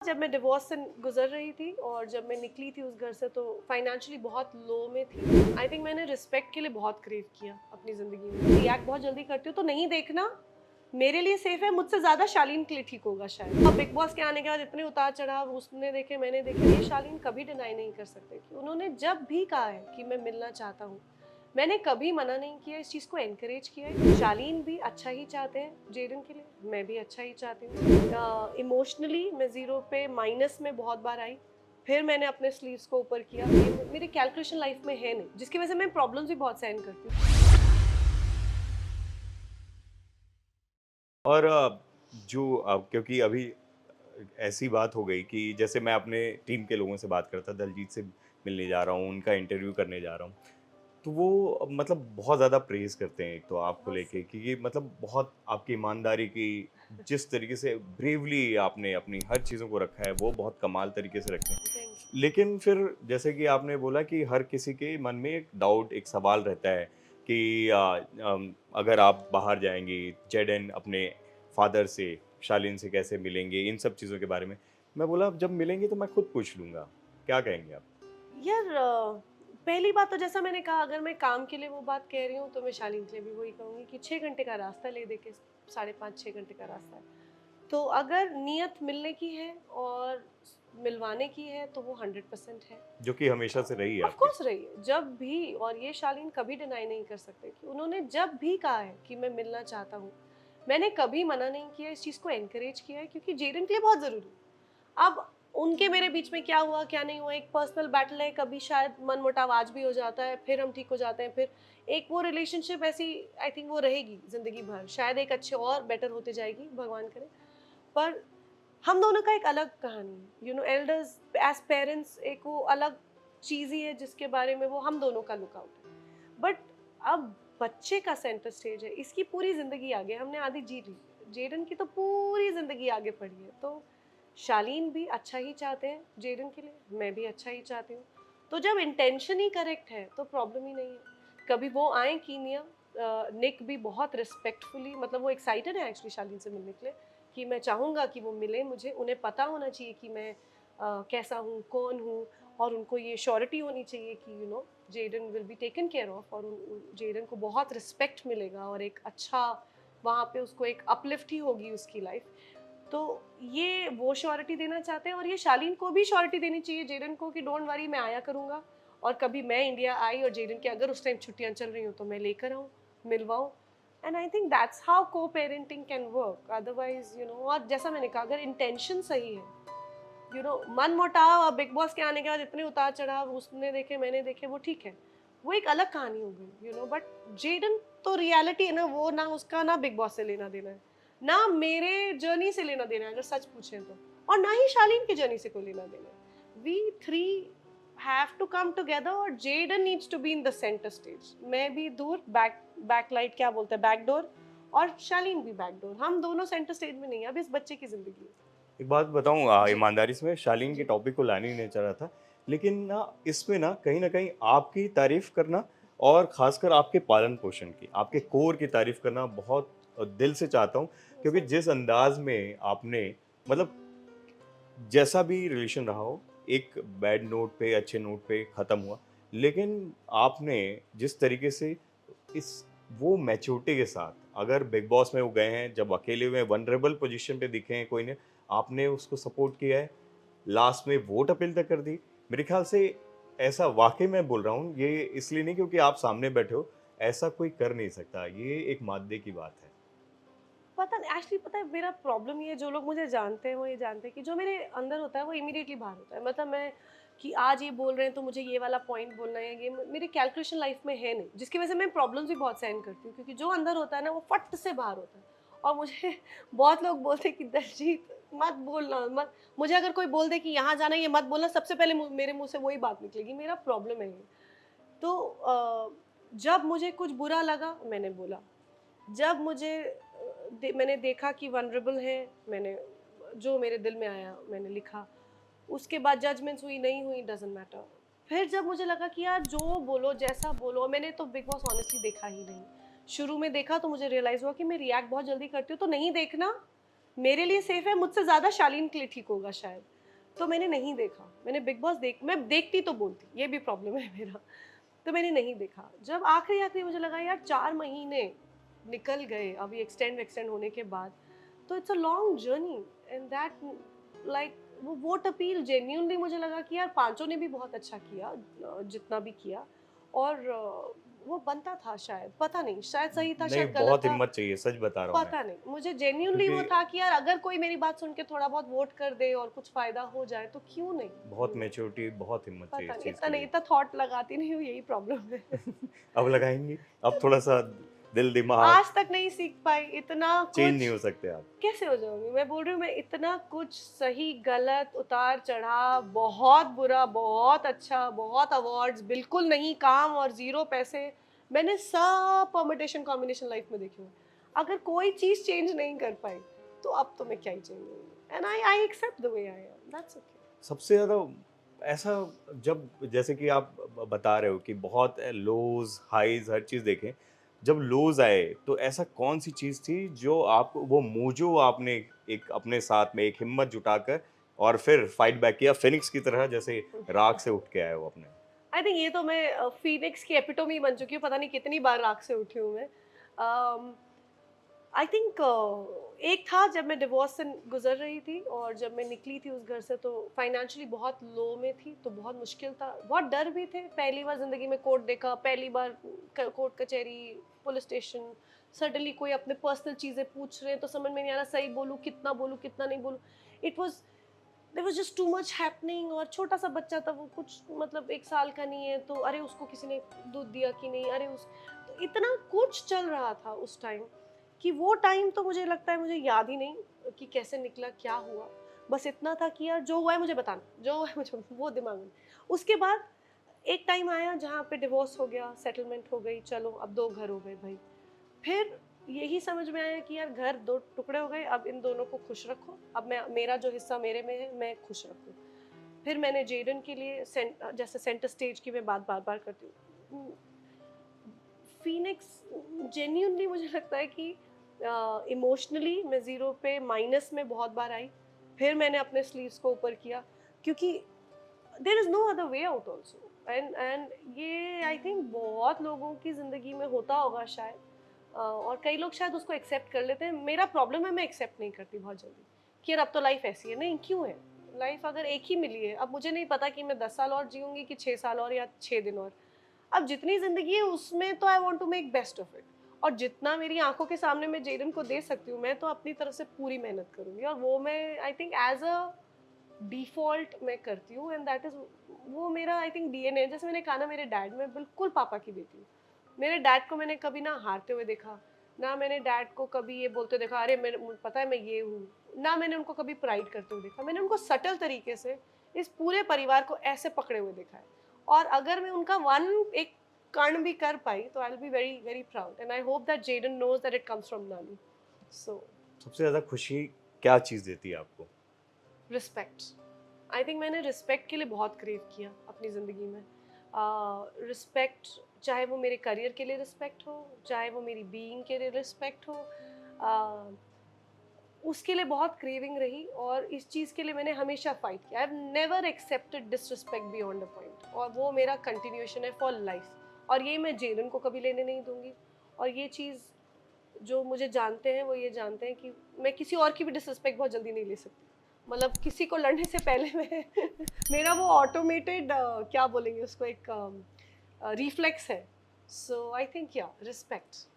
जब मैं डिवोर्स से गुजर रही थी और जब मैं निकली थी उस घर से तो फाइनेंशियली बहुत लो में थी। आई थिंक मैंने रिस्पेक्ट के लिए बहुत क्रेव किया अपनी ज़िंदगी में। रिएक्ट बहुत जल्दी करती हूँ तो नहीं देखना मेरे लिए सेफ है, मुझसे ज़्यादा शालीन के लिए ठीक होगा शायद। अब बिग बॉस के आने के बाद इतने उतार चढ़ाव उसने देखे मैंने देखे, ये शालीन कभी डिनाई नहीं कर सकते कि उन्होंने जब भी कहा है कि मैं मिलना चाहता हूँ, मैंने कभी मना नहीं किया, इस चीज़ को एनकरेज किया है। शालीन भी अच्छा ही चाहते हैं जेडन के लिए, मैं भी अच्छा ही चाहती हूँ। इमोशनली मैं ज़ीरो पे माइनस में बहुत बार आई, फिर मैंने अपने स्लीव्स को ऊपर किया। ये मेरी कैलकुलेशन लाइफ में है नहीं, जिसकी वजह से मैं प्रॉब्लम्स भी बहुत सहन करती हूँ। और जो अब क्योंकि अभी ऐसी बात हो गई कि जैसे मैं अपने टीम के लोगों से बात करता, दलजीत से मिलने जा रहा हूँ, उनका इंटरव्यू करने जा रहा हूँ, तो वो मतलब बहुत ज़्यादा प्रेज़ करते हैं एक तो आपको बहुत लेके सही। कि ये मतलब बहुत आपकी ईमानदारी की जिस तरीके से ब्रेवली आपने अपनी हर चीज़ों को रखा है, वो बहुत कमाल तरीके से रखते हैं। थैंक लेकिन फिर जैसे कि आपने बोला कि हर किसी के मन में एक डाउट, एक सवाल रहता है कि अगर आप बाहर जाएँगी, जेडन अपने फ़ादर से, शालीन से कैसे मिलेंगे, इन सब चीज़ों के बारे में। मैं बोला जब मिलेंगे तो मैं खुद पूछ लूँगा। क्या कहेंगे आप? यू यार, पहली बात तो जैसा मैंने कहा, अगर मैं काम के लिए वो बात कह रही हूँ तो मैं शालीन के लिए भी वही कहूँगी कि 6 घंटे का रास्ता ले दे के, 5.5 6 घंटे का रास्ता है। तो अगर नीयत मिलने की है और मिलवाने की है तो वो 100% है। जो कि हमेशा से रही है ऑफ आपकी। कोर्स रही है जब भी, और ये शालीन कभी डिनाई नहीं कर सकते कि उन्होंने जब भी कहा है कि मैं मिलना चाहता हूँ, मैंने कभी मना नहीं किया, इस चीज़ को एनकरेज किया है क्योंकि जेडन के लिए बहुत ज़रूरी है। अब उनके मेरे बीच में क्या हुआ क्या नहीं हुआ एक पर्सनल बैटल है, कभी शायद मन मुटाव आज भी हो जाता है, फिर हम ठीक हो जाते हैं, फिर एक वो रिलेशनशिप ऐसी आई थिंक वो रहेगी जिंदगी भर, शायद एक अच्छे और बेटर होते जाएगी भगवान करे। पर हम दोनों का एक अलग कहानी है, एल्डर्स एज पेरेंट्स एक वो अलग चीज ही है जिसके बारे में वो हम दोनों का लुकआउट है। बट अब बच्चे का सेंटर स्टेज है, इसकी पूरी जिंदगी आगे, हमने आधी जी ली, जेडन की तो पूरी जिंदगी आगे पड़ी है। तो शालीन भी अच्छा ही चाहते हैं जेडन के लिए, मैं भी अच्छा ही चाहती हूँ। तो जब इंटेंशन ही करेक्ट है तो प्रॉब्लम ही नहीं है। कभी वो आए कीनिया, निक भी बहुत रिस्पेक्टफुली, मतलब वो एक्साइटेड है एक्चुअली शालीन से मिलने के लिए, कि मैं चाहूँगा कि वो मिले मुझे, उन्हें पता होना चाहिए कि मैं कैसा हूँ, कौन हूँ, और उनको ये श्योरिटी होनी चाहिए कि Jaden will be taken care of, और जेडन को बहुत रिस्पेक्ट मिलेगा और एक अच्छा वहाँ पे उसको एक अपलिफ्ट ही होगी उसकी लाइफ। तो ये वो श्योरिटी देना चाहते हैं, और ये शालीन को भी श्योरिटी देनी चाहिए जेडन को कि डोंट वरी, मैं आया करूँगा, और कभी मैं इंडिया आई और जेडन की अगर उस टाइम छुट्टियाँ चल रही हो तो मैं लेकर आऊँ, मिलवाऊँ। And I think that's how co parenting can work. Otherwise और जैसा मैंने कहा, अगर इंटेंशन सही है, मन मुटाव, अब बिग बॉस के आने के बाद इतने उतार चढ़ाव उसने देखे मैंने देखे, वो ठीक है, वो एक अलग कहानी हो गई, बट जेडन तो रियलिटी है ना, वो ना उसका ना बिग बॉस से लेना देना है, ना मेरे जर्नी से लेना देना है अगर सच पूछें तो, और ना ही शालीन की जर्नी से कोई लेना देना है। We three have to come together, और Jaden needs to be in the centre stage, मैं भी दूर, बैकलाइट क्या बोलते हैं, बैकडोर, और शालीन भी बैकडोर, हम दोनों सेंटर स्टेज में नहीं है, अब इस बच्चे की जिंदगी है। एक बात बताऊँ जी। ईमानदारी से मैं शालीन के जी। टॉपिक को लाने ही नहीं चाह रहा था। लेकिन ना इसमें ना कहीं न कहीं आपकी तारीफ़ करना और ख़ासकर आपके पालन-पोषण की, आपके जी। कोर की तारीफ़ करना बहुत दिल से चाहता हूँ। क्योंकि थैंक जिस अंदाज़ में आपने मतलब जैसा भी रिलेशन रहा हो, एक बैड नोट पे, अच्छे नोट पे ख़त्म हुआ। लेकिन आपने जिस तरीके से इस वो मैच्योरिटी के साथ अगर बिग बॉस में वो गए हैं, जब अकेले में वल्नरेबल पोज़ीशन पे दिखे हैं कोई ने, आपने उसको सपोर्ट किया है, लास्ट में वोट अपील तक कर दी। मेरे ख़्याल से ऐसा वाक़ई मैं बोल रहा हूँ, ये इसलिए नहीं क्योंकि आप सामने बैठे हो, ऐसा कोई कर नहीं सकता। ये एक मादे की बात है। पता नहीं, एक्चुअली पता है मेरा प्रॉब्लम ये है, जो लोग मुझे जानते हैं वो ये जानते हैं कि जो मेरे अंदर होता है वो इमीडिएटली बाहर होता है। मतलब मैं कि आज ये बोल रहे हैं तो मुझे ये वाला पॉइंट बोलना है, ये मेरी कैलकुलेशन लाइफ में है नहीं, जिसकी वजह से मैं प्रॉब्लम्स भी बहुत सहन करती हूँ, क्योंकि जो अंदर होता है ना वो फट से बाहर होता है। और मुझे बहुत लोग बोलते हैं कि दलजीत मत बोलना, मत, मुझे अगर कोई बोल दे कि यहाँ जाना है, ये मत बोलना, सबसे पहले मेरे मुंह से वही बात निकलेगी, मेरा प्रॉब्लम है ये। तो जब मुझे कुछ बुरा लगा मैंने बोला, जब मुझे मैंने देखा कि वनरेबल है, मैंने जो मेरे दिल में आया मैंने लिखा। उसके बाद जजमेंट्स हुई नहीं हुई डजंट मैटर। फिर जब मुझे लगा कि यार जो बोलो जैसा बोलो, मैंने तो बिग बॉस ऑनेस्टली देखा ही नहीं। शुरू में देखा तो मुझे रियलाइज हुआ कि मैं रिएक्ट बहुत जल्दी करती हूँ, तो नहीं देखना मेरे लिए सेफ है, मुझसे ज़्यादा शालीन के लिए ठीक होगा शायद। तो मैंने नहीं देखा। मैंने बिग बॉस मैं देखती तो बोलती, ये भी प्रॉब्लम है मेरा। तो मैंने नहीं देखा। जब आखिरी मुझे लगा यार 4 महीने निकल गए अभी एक्सटेंड होने के बाद, तो it's a long journey and that like वो वोट अपील जेन्युइनली मुझे लगा कि यार पांचों ने भी बहुत अच्छा किया, जितना भी किया, और वो बनता था शायद, पता नहीं शायद सही था नहीं, शायद गलत बहुत था, हिम्मत चाहिए, सच बता रहा हूँ मैं। पता नहीं। मुझे जेन्युइनली वो क्योंकि था कि यार अगर कोई मेरी बात सुन के थोड़ा बहुत वोट कर दे और कुछ फायदा हो जाए तो क्यों नहीं, बहुत मैच्योरिटी, बहुत हिम्मत चाहिए पता इस नहीं, चीज़ इतना के नहीं, लिए। इतना थॉट लगाती नहीं हूँ, यही प्रॉब्लम है। अब लगाएंगी, अब थोड़ा-सा दिल दिमाग आज तक नहीं सीख पाई इतना चेंज कुछ। नहीं हो सकते आप। कैसे हो जाऊंगी, मैं बोल रही हूँ, मैं इतना कुछ सही गलत उतार चढ़ाव, बहुत बुरा बहुत अच्छा, बहुत अवार्ड्स, बिल्कुल नहीं काम और जीरो पैसे, मैंने सब परमिटेशन कॉम्बिनेशन लाइफ में देखे हुए। अगर कोई चीज चेंज नहीं कर पाई तो अब तो मैं क्या ही चेंज करूंगी, and I accept the way I am, that's okay. सबसे ज़्यादा ऐसा, जब जैसे कि आप बता रहे हो कि बहुत लोज़, हाइज़ हर चीज़ देखें। जब लोज़ आए तो ऐसा कौन-सी चीज़ थी जो आपको वो मोजो आपने एक अपने साथ में एक हिम्मत जुटाकर और फिर फाइट बैक किया फिनिक्स की तरह, जैसे राख से उठ के आए हो अपने? आई थिंक ये तो मैं फीनिक्स की एपिटोमी बन चुकी हूँ, पता नहीं कितनी बार राख से उठी हूँ मैं। आई थिंक एक था जब मैं डिवोर्स से गुजर रही थी और जब मैं निकली थी उस घर से, तो फाइनेंशियली बहुत लो में थी, तो बहुत मुश्किल था, बहुत डर भी थे। पहली बार ज़िंदगी में कोर्ट देखा, पहली बार कोर्ट कचहरी, पुलिस स्टेशन, सडनली कोई अपने पर्सनल चीज़ें पूछ रहे हैं तो समझ में नहीं आ रहा सही बोलूँ कितना नहीं बोलूँ। It was there was just too much happening, और छोटा सा बच्चा था वो, कुछ मतलब 1 साल का नहीं है, तो अरे उसको किसी ने दूध दिया कि नहीं, अरे उस, तो इतना कुछ चल रहा था उस टाइम कि वो टाइम तो मुझे लगता है मुझे याद ही नहीं कि कैसे निकला क्या हुआ। बस इतना था कि यार जो हुआ है मुझे बताना, जो हुआ है मुझे, वो दिमाग में। उसके बाद एक टाइम आया जहाँ पे डिवोर्स हो गया, सेटलमेंट हो गई, चलो अब 2 घर हो गए भाई। फिर यही समझ में आया कि यार घर 2 टुकड़े हो गए, अब इन दोनों को खुश रखो, अब मैं मेरा जो हिस्सा मेरे में है मैं खुश रखूँ। फिर मैंने जेडन के लिए जैसे सेंटर स्टेज की मैं बात बार-बार करती हूँ। फीनिक्स जेन्युइनली मुझे लगता है कि इमोशनली मैं ज़ीरो पे माइनस में बहुत बार आई, फिर मैंने अपने स्लीव्स को ऊपर किया, क्योंकि there is no other way out also, and ये आई थिंक बहुत लोगों की ज़िंदगी में होता होगा शायद। और कई लोग शायद उसको एक्सेप्ट कर लेते हैं। मेरा प्रॉब्लम है मैं एक्सेप्ट नहीं करती बहुत जल्दी कि यार अब तो लाइफ ऐसी है। नहीं, क्यों है? लाइफ अगर एक ही मिली है, अब मुझे नहीं पता कि मैं 10 साल और जीऊँगी कि 6 साल और या 6 दिन और। अब जितनी ज़िंदगी है उसमें तो I want to make best of it, और जितना मेरी आँखों के सामने मैं जेडन को दे सकती हूँ, मैं तो अपनी तरफ से पूरी मेहनत करूँगी, और वो मैं I think as a default मैं करती हूँ, एंड दैट इज़, वो मेरा आई थिंक डीएनए है। जैसे मैंने कहा ना, मेरे डैड, मैं बिल्कुल पापा की बेटी हूँ। मेरे डैड को मैंने कभी ना हारते हुए देखा, ना मैंने डैड को कभी ये बोलते देखा, अरे मेरे मुझे पता है मैं ये हूँ, ना मैंने उनको कभी प्राइड करते हुए देखा। मैंने उनको सटल तरीके से इस पूरे परिवार को ऐसे पकड़े हुए देखा है, और अगर मैं उनका एक कण भी कर पाई तो I will be very very proud, and I hope that Jaden knows that it comes from nani. So सबसे ज़्यादा खुशी क्या चीज़ देती है आपको? रिस्पेक्ट, आई थिंक मैंने रिस्पेक्ट के लिए बहुत क्रेव किया अपनी ज़िंदगी में। रिस्पेक्ट, चाहे वो मेरे करियर के लिए रिस्पेक्ट हो, चाहे वो मेरी बीइंग के लिए रिस्पेक्ट हो, उसके लिए बहुत क्रेविंग रही, और इस चीज़ के लिए मैंने हमेशा फाइट किया। I have never accepted disrespect beyond a point, और वो मेरा कंटिन्यूएशन है फॉर लाइफ, और ये मैं जेडन को कभी लेने नहीं दूंगी। और ये चीज़ जो मुझे जानते हैं वो ये जानते हैं कि मैं किसी और की भी डिसरिस्पेक्ट बहुत जल्दी नहीं ले सकती। मतलब किसी को लड़ने से पहले मैं मेरा वो ऑटोमेटेड क्या बोलेंगे उसको, एक रिफ्लेक्स है। सो आई थिंक या रिस्पेक्ट।